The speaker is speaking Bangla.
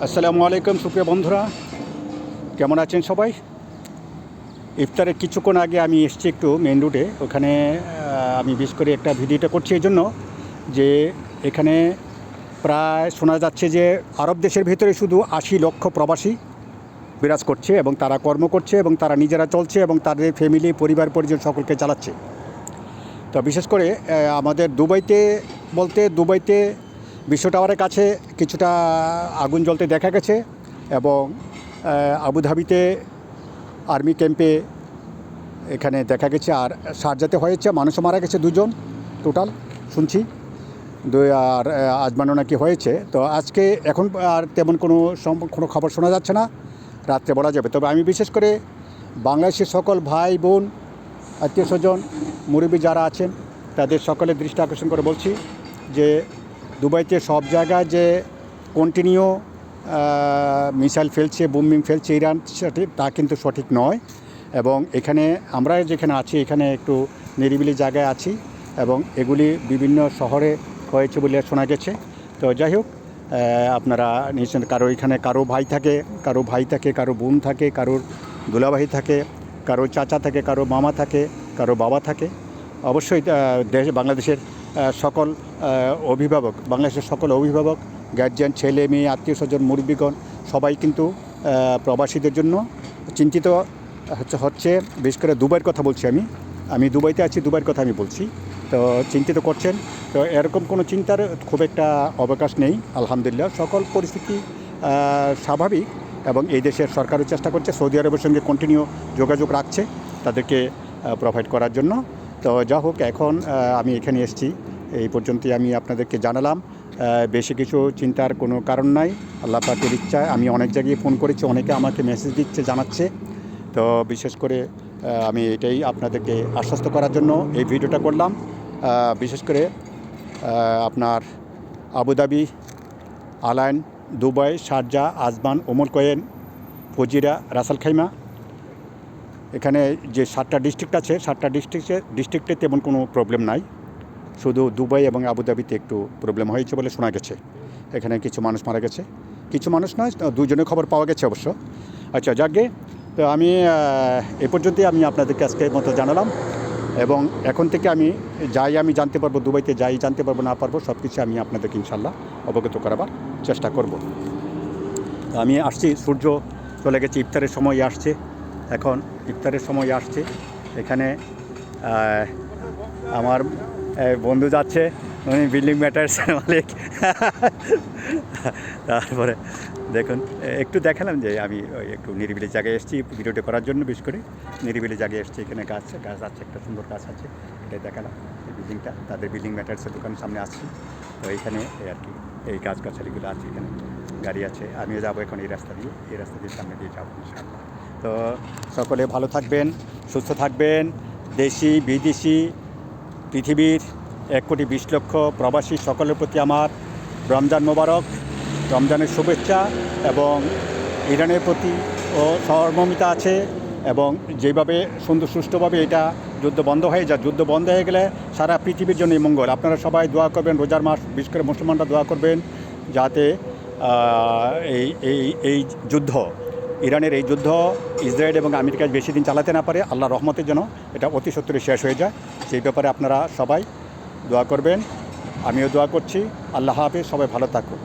আসসালামু আলাইকুম সুপ্রিয় বন্ধুরা, কেমন আছেন সবাই? ইফতারের কিছুক্ষণ আগে আমি এসেছি একটু মেন রোডে। ওখানে আমি বিশেষ করে একটা ভিডিওটা করছি এই জন্য যে এখানে প্রায় শোনা যাচ্ছে যে আরব দেশের ভেতরে শুধু ৮০ লক্ষ প্রবাসী বিরাজ করছে এবং তারা কর্ম করছে এবং তারা নিজেরা চলছে এবং তাদের ফ্যামিলি পরিবার পরিজন সকলকে চালাচ্ছে। তো বিশেষ করে আমাদের দুবাইতে বিশ্ব টাওয়ারের কাছে কিছুটা আগুন জ্বলতে দেখা গেছে এবং আবুধাবিতে আর্মি ক্যাম্পে এখানে দেখা গেছে। আর শারজাতে হয়েছে, মানুষও মারা গেছে 2 জন টোটাল শুনছি, আর আজমানও নাকি হয়েছে। তো আজকে এখন আর তেমন কোনো খবর শোনা যাচ্ছে না, রাত্রে বলা যাবে। তবে আমি বিশেষ করে বাংলাদেশের সকল ভাই বোন আত্মীয় স্বজন মুরব্বি যারা আছেন তাদের সকলের দৃষ্টি আকর্ষণ করে বলছি যে দুবাইতে সব জায়গায় যে কন্টিনিউ মিসাইল ফেলছে, বোমিং ফেলছে ইরান, তা কিন্তু সঠিক নয়। এবং এখানে আমরা যেখানে আছি এখানে একটু নিরিবিলি জায়গায় আছি এবং এগুলি বিভিন্ন শহরে হয়েছে বলে শোনা গেছে। তো যাই হোক, আপনারা নিশ্চয় কারো এখানে কারো ভাই থাকে, কারো বোন থাকে, কারোর দুলাভাই থাকে, কারো চাচা থাকে, কারো মামা থাকে, কারো বাবা থাকে। অবশ্যই বাংলাদেশের সকল অভিভাবক গার্জিয়ান, ছেলে মেয়ে, আত্মীয় স্বজন, মুরব্বীগণ সবাই কিন্তু প্রবাসীদের জন্য চিন্তিত হচ্ছে। বিশেষ করে দুবাইয়ের কথা বলছি, আমি দুবাইতে আছি, দুবাইয়ের কথা আমি বলছি। তো চিন্তিত করছেন। তো এরকম কোনো চিন্তার খুব একটা অবকাশ নেই। আলহামদুলিল্লাহ সকল পরিস্থিতি স্বাভাবিক এবং এই দেশের সরকারও চেষ্টা করছে, সৌদি আরবের সঙ্গে কন্টিনিউ যোগাযোগ রাখছে তাদেরকে প্রোভাইড করার জন্য। তো যা হোক, এখন আমি এখানে এসেছি, এই পর্যন্তই আমি আপনাদেরকে জানালাম। বেশি কিছু চিন্তার কোনো কারণ নাই, আল্লাহ পাকের ইচ্ছায়। আমি অনেক জায়গায় ফোন করেছি, অনেকে আমাকে মেসেজ দিচ্ছে, জানাচ্ছে। তো বিশেষ করে আমি এটাই আপনাদেরকে আশ্বস্ত করার জন্য এই ভিডিওটা করলাম। বিশেষ করে আপনার Abu Dhabi, Al Ain, Dubai, Sharjah, Ajman, ওমর কোয়েন, ফজিরা, রাসাল খাইমা, এখানে যে 7টা ডিস্ট্রিক্ট আছে, 7টা ডিস্ট্রিক্টে তেমন কোনো প্রবলেম নাই। শুধু দুবাই এবং আবুধাবিতে একটু প্রবলেম হয়েছে বলে শোনা গেছে। এখানে কিছু মানুষ মারা গেছে, কিছু মানুষ নয়, 2 জনের খবর পাওয়া গেছে অবশ্য। আচ্ছা, যাকে তো আমি এ পর্যন্তই আমি আপনাদেরকে আজকের মতো জানালাম। এবং এখন থেকে আমি জানতে পারবো, দুবাইতে জানতে পারবো না পারবো সব কিছু আমি আপনাদেরকে ইনশাল্লাহ অবগত করাবার চেষ্টা করব। আমি আসছি, সূর্য চলে গেছে, ইফতারের সময় আসছে, এখন ইফতারের সময় আসছে। এখানে আমার বন্ধু যাচ্ছে, উনি বিল্ডিং ম্যাটার্স মালিক। তারপরে দেখুন, একটু দেখালাম যে আমি একটু নিরিবিলি জায়গায় এসেছি ভিডিওটা করার জন্য। বিশেষ করে নিরিবিলি জায়গায় এসেছি, এখানে গাছ আছে, একটা সুন্দর গাছ আছে, এটাই দেখালাম। এই বিল্ডিংটা তাদের বিল্ডিং ম্যাটার্সের দোকানের সামনে আসছি। তো এইখানে আর কি এই গাছগাছালিগুলো আছে, এখানে গাড়ি আছে। আমিও যাবো এখন এই রাস্তা দিয়ে সামনে দিয়ে যাবো ইনশাআল্লাহ। তো সকলে ভালো থাকবেন, সুস্থ থাকবেন। দেশি বিদেশি পৃথিবীর 1,20 লক্ষ প্রবাসী সকলের প্রতি আমার রমজান মোবারক, রমজানের শুভেচ্ছা। এবং ইরানের প্রতি ও সহমর্মিতা আছে। এবং যেভাবে সুষ্ঠুভাবে এটা যুদ্ধ বন্ধ হয়ে যায়, যুদ্ধ বন্ধ হয়ে গেলে সারা পৃথিবীর জন্যই মঙ্গল। আপনারা সবাই দোয়া করবেন, রোজার মাস, বিশেষ করে মুসলমানরা দোয়া করবেন যাতে এই যুদ্ধ, ইরানের এই যুদ্ধ ইসরায়েল এবং আমেরিকা বেশি দিন চালাতে না পারে। আল্লাহ রহমতের জন্য এটা অতি সত্বরে শেষ হয়ে যায়। সেই ব্যাপারে আপনারা সবাই দোয়া করবেন, আমিও দোয়া করছি। আল্লাহ হাফেজ, সবাই ভালো থাকুন।